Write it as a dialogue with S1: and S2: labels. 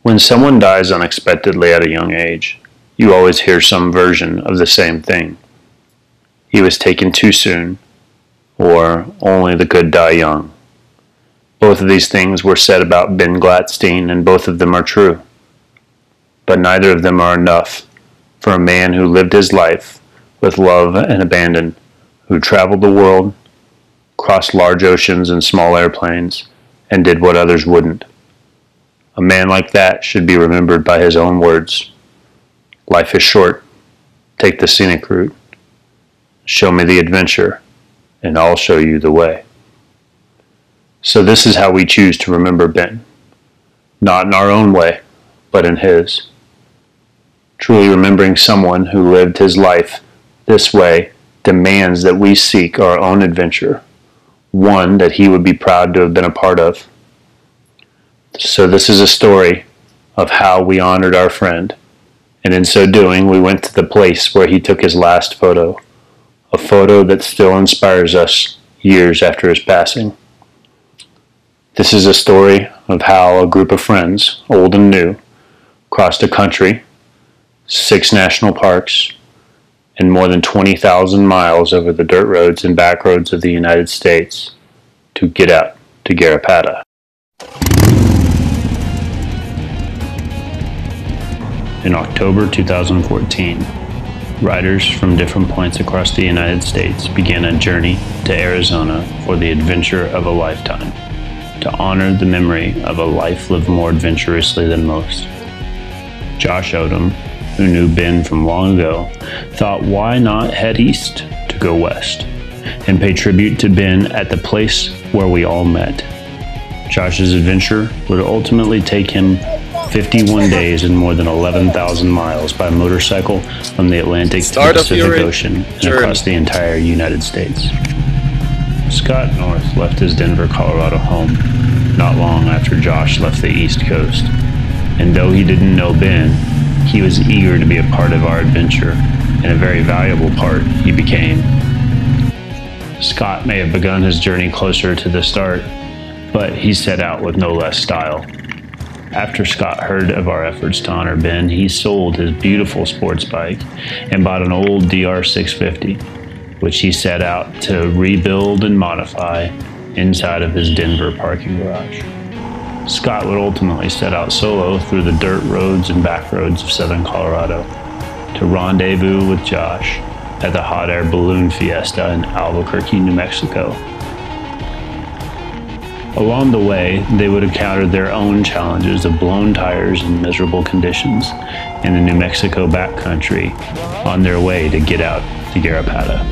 S1: When someone dies unexpectedly at a young age, you always hear some version of the same thing. He was taken too soon, or only the good die young. Both of these things were said about Ben Gladstein, and both of them are true. But neither of them are enough for a man who lived his life with love and abandon, who traveled the world, crossed large oceans in small airplanes, and did what others wouldn't. A man like that should be remembered by his own words. Life is short. Take the scenic route. Show me the adventure, and I'll show you the way. So this is how we choose to remember Ben. Not in our own way, but in his. Truly remembering someone who lived his life this way demands that we seek our own adventure, one that he would be proud to have been a part of. So this is a story of how we honored our friend, and in so doing we went to the place where he took his last photo, a photo that still inspires us years after his passing. This is a story of how a group of friends, old and new, crossed a country, 6 national parks, and more than 20,000 miles over the dirt roads and back roads of the United States to get out to Garrapata. In October 2014, riders from different points across the United States began a journey to Arizona for the adventure of a lifetime, to honor the memory of a life lived more adventurously than most. Josh Odom, who knew Ben from long ago, thought why not head east to go west and pay tribute to Ben at the place where we all met. Josh's adventure would ultimately take him 51 days and more than 11,000 miles by motorcycle from the Atlantic to the Pacific Ocean and across the entire United States. Scott North left his Denver, Colorado home not long after Josh left the East Coast, and though he didn't know Ben, he was eager to be a part of our adventure, and a very valuable part he became. Scott may have begun his journey closer to the start, but he set out with no less style. After Scott heard of our efforts to honor Ben, he sold his beautiful sports bike and bought an old DR650, which he set out to rebuild and modify inside of his Denver parking garage. Scott would ultimately set out solo through the dirt roads and back roads of southern Colorado to rendezvous with Josh at the hot air balloon fiesta in Albuquerque, New Mexico. Along the way, they would encounter their own challenges of blown tires and miserable conditions in the New Mexico backcountry on their way to get out to Garrapata.